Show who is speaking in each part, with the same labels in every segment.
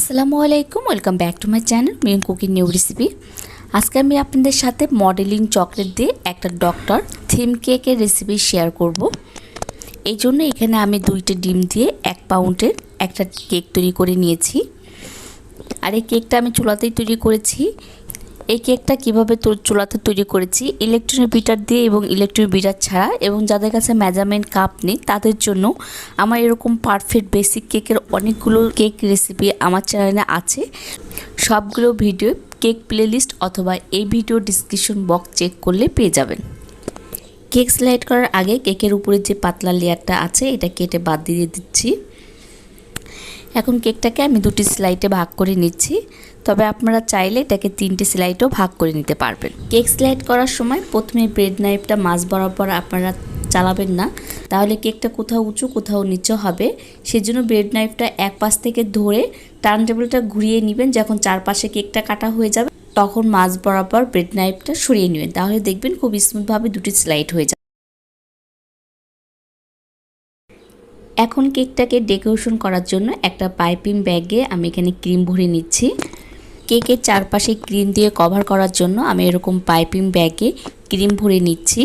Speaker 1: আসসালামু আলাইকুম, welcome back to my channel Mim cooking new recipe. আজকে আমি আপনাদের সাথে মডেলিং চকলেট দিয়ে একটা ডক্টর থিম কেকের রেসিপি শেয়ার করব। এই জন্য এখানে আমি 2টা ডিম দিয়ে 1 পাউন্ডের একটা কেক তৈরি করে নিয়েছি। আর এই কেকটা আমি চুলাতেই তৈরি করেছি। এই কেকটা কীভাবে চুলাতে তৈরি করেছি ইলেকট্রিক বিটার দিয়ে এবং ইলেকট্রিক বিটার ছাড়া, এবং যাদের কাছে মেজারমেন্ট কাপ নেই তাদের জন্য আমার এরকম পারফেক্ট বেসিক কেকের অনেকগুলো কেক রেসিপি আমার চ্যানেলে আছে। সবগুলো ভিডিও কেক প্লেলিস্ট অথবা এই ভিডিও ডিসক্রিপশন বক্স চেক করলে পেয়ে যাবেন। কেক স্লাইড করার আগে কেকের উপরে যে পাতলা লেয়ারটা আছে এটা কেটে বাদ দিয়ে দিচ্ছি। এখন কেকটাকে আমি 2টি স্লাইডে ভাগ করে নিচ্ছি, তবে আপনারা চাইলে এটাকে 3টে স্লাইডও ভাগ করে নিতে পারবেন। কেক স্লাইড করার সময় প্রথমে ব্রেড নাইফটা মাঝ বরাবর আপনারা চালাবেন না, তাহলে কেকটা কোথাও উঁচু কোথাও নিচু হবে। সেজন্য ব্রেড নাইফটা এক পাশ থেকে ধরে টার্ন টেবিলটা ঘুরিয়ে নেবেন। যখন চারপাশে কেকটা কাটা হয়ে যাবে তখন মাঝ বরাবর ব্রেড নাইফটা সরিয়ে নেবেন, তাহলে দেখবেন খুব স্মুথভাবে 2টি স্লাইড হয়ে যাবে। এখন কেকটাকে ডেকোরেশন করার জন্য একটা পাইপিং ব্যাগে আমি এখানে ক্রিম ভরে নিচ্ছি। কেকের চারপাশে ক্রিম দিয়ে কভার করার জন্য আমি এরকম পাইপিং ব্যাগে ক্রিম ভরে নিচ্ছি।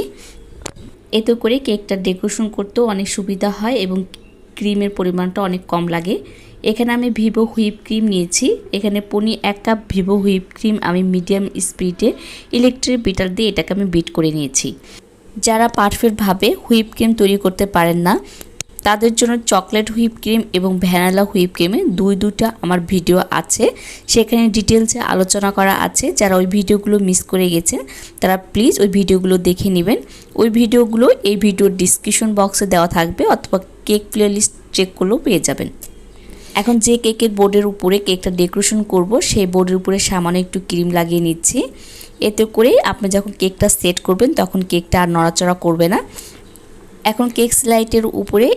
Speaker 1: এতে করে কেকটা ডেকোরেশন করতেও অনেক সুবিধা হয় এবং ক্রিমের পরিমাণটা অনেক কম লাগে। এখানে আমি ভিভো হুইপ ক্রিম নিয়েছি। এখানে 1 কাপ ভিভো হুইপ ক্রিম আমি মিডিয়াম স্পিডে ইলেকট্রিক বিটার দিয়ে এটাকে আমি বিট করে নিয়েছি। যারা পারফেক্টভাবে হুইপ ক্রিম তৈরি করতে পারেন না তাদের জন্য চকলেট হুইপ ক্রিম এবং ভ্যানিলা হুইপ ক্রিমে দুইটা আমার ভিডিও আছে, সেখানে ডিটেলসে আলোচনা করা আছে। যারা ওই ভিডিওগুলো মিস করে গেছেন তারা প্লিজ ওই ভিডিওগুলো দেখে নেবেন। ওই ভিডিওগুলো এই ভিডিওর ডিসক্রিপশন বক্সে দেওয়া থাকবে অথবা কেক প্লেলিস্ট চেক করলেও পেয়ে যাবেন। এখন যে কেকের বোর্ডের উপরে কেকটা ডেকোরেশন করব সেই বোর্ডের উপরে সামান্য একটু ক্রিম লাগিয়ে নিচ্ছি। এতে করে আপনি যখন কেকটা সেট করবেন তখন কেকটা আর নড়াচড়া করবে না। এখন কেক স্লাইডের উপরে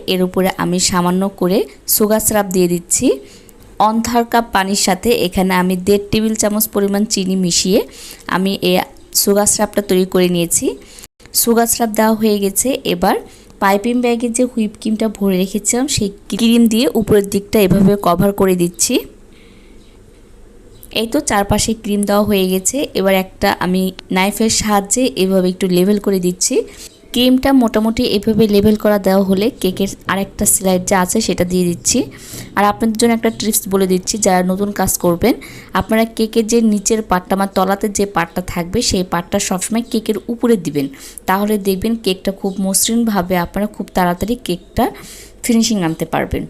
Speaker 1: আমি সামান্য করে সুগার সিরাপ দিয়ে দিচ্ছি। 1/2 কাপ পানির সাথে এখানে আমি 1.5 টেবিল চামচ পরিমাণ চিনি মিশিয়ে আমি এই সুগার সিরাপটা তৈরি করে নিয়েছি। সুগার সিরাপ দেওয়া হয়ে গেছে। এবার পাইপিং ব্যাগে যে হুইপ ক্রিমটা ভরে রেখেছিলাম সেই ক্রিম দিয়ে উপরের দিকটা এভাবে কভার করে দিচ্ছি। এই তো চারপাশে ক্রিম দেওয়া হয়ে গেছে। এবার একটা আমি নাইফের সাহায্যে এভাবে একটু লেভেল করে দিচ্ছি। ক্রিমটা মোটামুটি এভাবে লেভেল করা দেওয়া হলে কেকের আরেকটা স্লাইড যা আছে সেটা দিয়ে দিচ্ছি। আর আপনাদের জন্য একটা টিপস বলে দিচ্ছি, যারা নতুন কাজ করবেন আপনারা কেকের যে নিচের পার্টটা মানে তলাতে যে পার্টটা থাকবে সেই পার্টটা সবসময় কেকের উপরে দিবেন, তাহলে দেখবেন কেকটা খুব মসৃণভাবে আপনারা খুব তাড়াতাড়ি কেকটা ফিনিশিং আনতে পারবেন।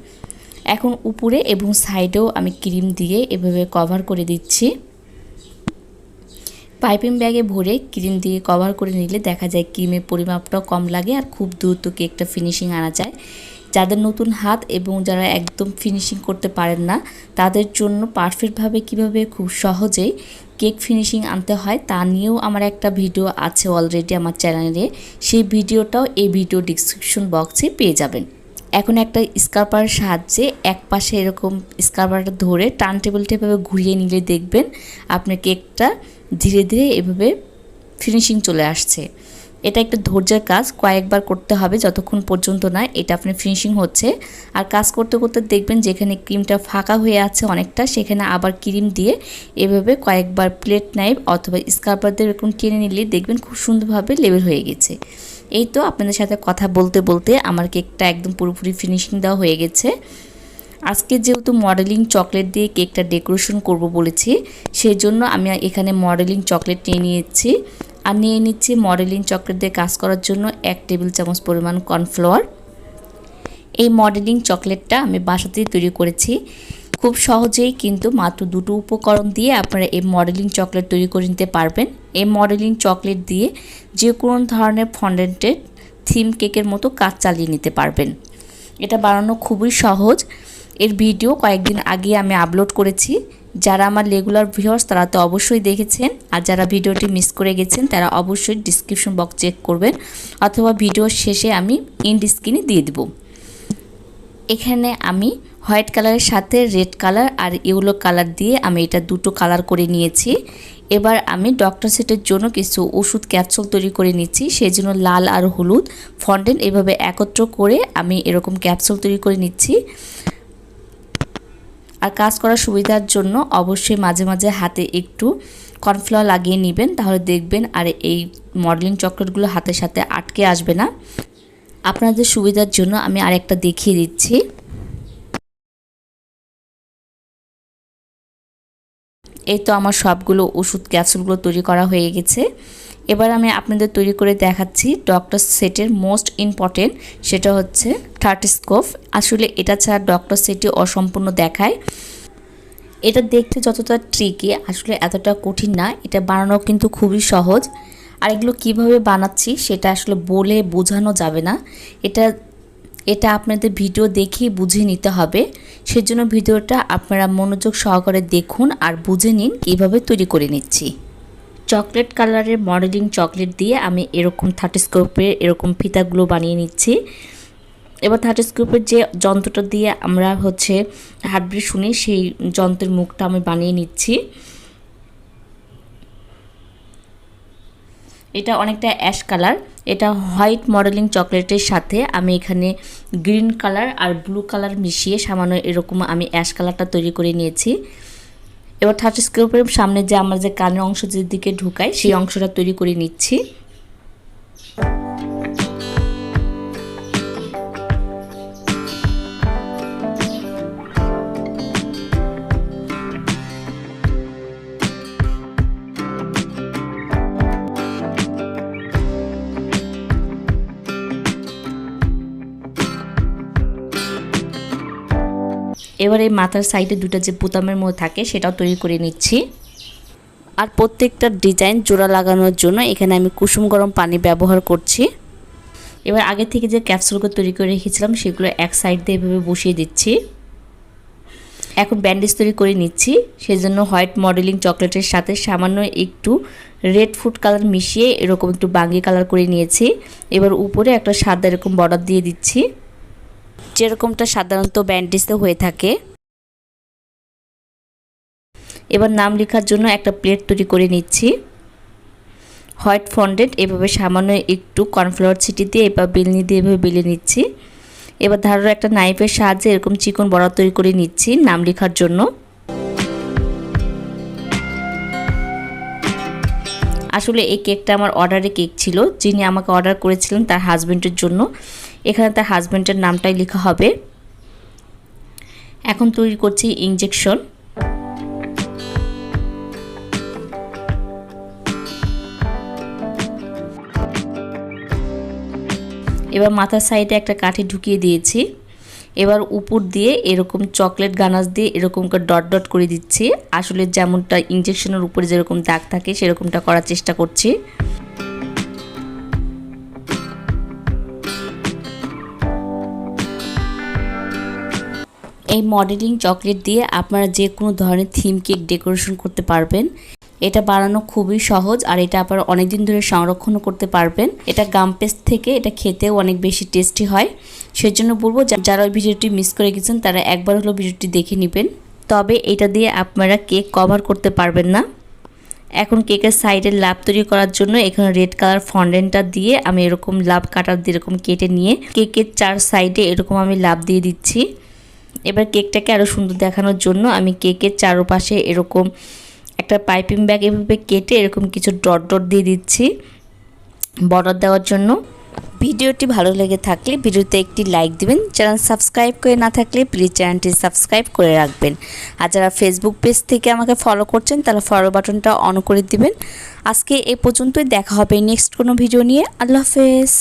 Speaker 1: এখন উপরে এবং সাইডেও আমি ক্রিম দিয়ে এভাবে কভার করে দিচ্ছি। পাইপিং ব্যাগে ভরে ক্রিম দিয়ে কভার করে নিলে দেখা যায় ক্রিমের পরিমাপটাও কম লাগে আর খুব দ্রুত কেকটা ফিনিশিং আনা যায়। যাদের নতুন হাত এবং যারা একদম ফিনিশিং করতে পারেন না তাদের জন্য পারফেক্টভাবে কিভাবে খুব সহজেই কেক ফিনিশিং আনতে হয় তা নিয়েও আমার একটা ভিডিও আছে অলরেডি আমার চ্যানেলে। সেই ভিডিওটাও এই ভিডিও ডিসক্রিপশন বক্সে পেয়ে যাবেন। এখন একটা স্ক্রাবারের সাহায্যে এক পাশে এরকম স্ক্রাবারটা ধরে টার্ন টেবিলটা এভাবে ঘুরিয়ে নিলে দেখবেন আপনার কেকটা ধীরে ধীরে এভাবে ফিনিশিং চলে আসছে। এটা একটা ধৈর্যের কাজ, কয়েকবার করতে হবে যতক্ষণ পর্যন্ত না এটা আপনার ফিনিশিং হচ্ছে। আর কাজ করতে করতে দেখবেন যেখানে ক্রিমটা ফাঁকা হয়ে আছে অনেকটা, সেখানে আবার ক্রিম দিয়ে এভাবে কয়েকবার প্লেট নাইফ অথবা স্ক্রাবার দিয়ে এরকম টেনে নিলে দেখবেন খুব সুন্দরভাবে লেবেল হয়ে গেছে। এই তো আপনাদের সাথে কথা বলতে বলতে আমার কেকটা একদম পুরোপুরি ফিনিশিং দেওয়া হয়ে গেছে। আজকে যেহেতু মডেলিং চকলেট দিয়ে কেকটা ডেকোরেশন করব বলেছি, সেই জন্য আমি এখানে মডেলিং চকলেট নিয়ে নিয়েছি। আর নিয়ে নিচ্ছি মডেলিং চকলেট দিয়ে কাজ করার জন্য 1 টেবিল চামচ পরিমাণ কর্নফ্লাওয়ার। এই মডেলিং চকলেটটা আমি বাসাতেই তৈরি করেছি। খুব সহজেই কিন্তু মাত্র 2টো উপকরণ দিয়ে আপনারা এই মডেলিং চকলেট তৈরি করে নিতে পারবেন। এই মডেলিং চকলেট দিয়ে যে কোনো ধরনের ফন্ডেন্টেড থিম কেকের মতো কাজ চালিয়ে নিতে পারবেন। এটা বানানো খুবই সহজ। এর ভিডিও কয়েকদিন আগে আমি আপলোড করেছি। যারা আমার রেগুলার ভিউয়ার্স তারা তো অবশ্যই দেখেছেন, আর যারা ভিডিওটি মিস করে গেছেন তারা অবশ্যই ডিসক্রিপশন বক্স চেক করবেন অথবা ভিডিওর শেষে আমি এন্ড স্ক্রিনে দিয়ে দেব। এখানে আমি হোয়াইট কালারের সাথে রেড কালার আর ইয়েলো কালার দিয়ে আমি এটা 2টো কালার করে নিয়েছি। এবার আমি ডক্টর সেটের জন্য কিছু ওষুধ ক্যাপসুল তৈরি করে নিচ্ছি। সেই জন্য লাল আর হলুদ ফন্ডেন্ট এভাবে একত্র করে আমি এরকম ক্যাপসুল তৈরি করে নিচ্ছি। আর কাজ করার সুবিধার জন্য অবশ্যই মাঝে মাঝে হাতে একটু কর্নফ্লাওয়ার লাগিয়ে নেবেন, তাহলে দেখবেন আর এই মডেলিং চকলেটগুলো হাতের সাথে আটকে আসবে না। আপনাদের সুবিধার জন্য আমি আরেকটা দেখিয়ে দিচ্ছি। এই তো আমার সবগুলো ওষুধ ক্যাপসুলগুলো তৈরি করা হয়ে গেছে। এবার আমি আপনাদের তৈরি করে দেখাচ্ছি ডক্টর সেটের মোস্ট ইম্পর্টেন্ট, সেটা হচ্ছে থার্টিস্কোপ। আসলে এটা ছাড়া ডক্টর সেটটি অসম্পূর্ণ দেখায়। এটা দেখতে যতটা ট্রিকি, আসলে এতটা কঠিন না। এটা বানানো কিন্তু খুবই সহজ। আর এগুলো কীভাবে বানাচ্ছি সেটা আসলে বলে বোঝানো যাবে না। এটা আপনাদের ভিডিও দেখেই বুঝে নিতে হবে। সেজন্য ভিডিওটা আপনারা মনোযোগ সহকারে দেখুন আর বুঝে নিন কীভাবে তৈরি করে নিচ্ছি। চকলেট কালারের মডেলিং চকলেট দিয়ে আমি এরকম থার্টিস্কোপের এরকম ফিতাগুলো বানিয়ে নিচ্ছি। এবার থার্টিস্কোপের যে যন্ত্রটা দিয়ে আমরা হার্টবিট শুনি, সেই যন্ত্রের মুখটা আমি বানিয়ে নিচ্ছি। এটা অনেকটা অ্যাশ কালার। এটা হোয়াইট মডেলিং চকলেটের সাথে আমি এখানে গ্রিন কালার আর ব্লু কালার মিশিয়ে সামান্য এরকম আমি অ্যাশ কালারটা তৈরি করে নিয়েছি। এবার থার্টিস্কোপের সামনে যে আমার যে কানের অংশ যেদিকে ঢুকায় সেই অংশটা তৈরি করে নিচ্ছি। এবার এই মাথার সাইডে দুটো যে বোতামের মধ্যে থাকে সেটাও তৈরি করে নিচ্ছি। আর প্রত্যেকটা ডিজাইন জোড়া লাগানোর জন্য এখানে আমি কুসুম গরম পানি ব্যবহার করছি। এবার আগে থেকে যে ক্যাপসুলগুলো তৈরি করে রেখেছিলাম সেগুলো এক সাইড দিয়ে এভাবে বসিয়ে দিচ্ছি। এখন ব্যান্ডেজ তৈরি করে নিচ্ছি। সেজন্য হোয়াইট মডেলিং চকলেটের সাথে সামান্য একটু রেড ফুড কালার মিশিয়ে এরকম একটু বাঙ্গি কালার করে নিয়েছি। এবার উপরে একটা সাদা এরকম বর্ডার দিয়ে দিচ্ছি, যেরকমটা সাধারণত ব্যান্ডেজে হয়ে থাকে। এবার নাম লেখার জন্য একটা প্লেট তৈরি করে নিচ্ছি। হোয়াইট ফন্ডেন্ট এভাবে সামান্য একটু কর্নফ্লাওয়ার ছিটিয়ে দিয়ে এবার বেলনি দিয়ে এভাবে বেলে নিচ্ছি। এবার ধারালো একটা নাইফের সাহায্যে এরকম চিকন বড়া তৈরি করে নিচ্ছি নাম লেখার জন্য। আসলে এই কেকটা আমার অর্ডারে কেক ছিল, যিনি আমাকে অর্ডার করেছিলেন তার হাজব্যান্ডের জন্য। এখানে তার হাজব্যান্ডের নামটাই লেখা হবে। এখন তৈরি করছি ইনজেকশন। এবার মাথার সাইডে একটা কাঠি ঢুকিয়ে দিয়েছি। এবার উপর দিয়ে এরকম চকলেট গানাশ দিয়ে এরকম করে ডট ডট করে দিচ্ছি। আসলে যেমনটা ইনজেকশনের উপরে যেরকম দাগ থাকে সেরকমটা করার চেষ্টা করছি। এই মডেলিং চকলেট দিয়ে আপনারা যে কোনো ধরনের থিম কেক ডেকোরেশন করতে পারবেন। এটা বানানো খুবই সহজ আর এটা আপনারা অনেক দিন ধরে সংরক্ষণও করতে পারবেন। এটা গাম পেস্ট থেকে এটা খেতেও অনেক বেশি টেস্টি হয়। সেজন্য বলবো যারা ওই ভিডিওটি মিস করে গেছেন তারা একবার হলো ভিডিওটি দেখে নেবেন। তবে এটা দিয়ে আপনারা কেক কভার করতে পারবেন না। এখন কেকের সাইডের লাভ তৈরি করার জন্য এখানে রেড কালার ফন্ডেন্টটা দিয়ে আমি এরকম লাভ কাটার দিয়ে এরকম কেটে নিয়ে কেকের চার সাইডে এরকম আমি লাভ দিয়ে দিচ্ছি। এবার কেকটাকে আরও সুন্দর দেখানোর জন্য আমি কেকের চারপাশে এরকম একটা পাইপিং ব্যাগ এভাবে কেটে এরকম কিছু ডট ডট দিয়ে দিচ্ছি বর্ডার দেওয়ার জন্য। ভিডিওটি ভালো লেগে থাকলে ভিডিওতে একটি লাইক দিবেন। চ্যানেল সাবস্ক্রাইব করে না থাকলে প্লিজ চ্যানেলটি সাবস্ক্রাইব করে রাখবেন। আর যারা ফেসবুক পেজ থেকে আমাকে ফলো করছেন তারা ফলো বাটনটা অন করে দিবেন। আজকে এই পর্যন্তই, দেখা হবে নেক্সট কোনো ভিডিও নিয়ে। আল্লাহ হাফেজ।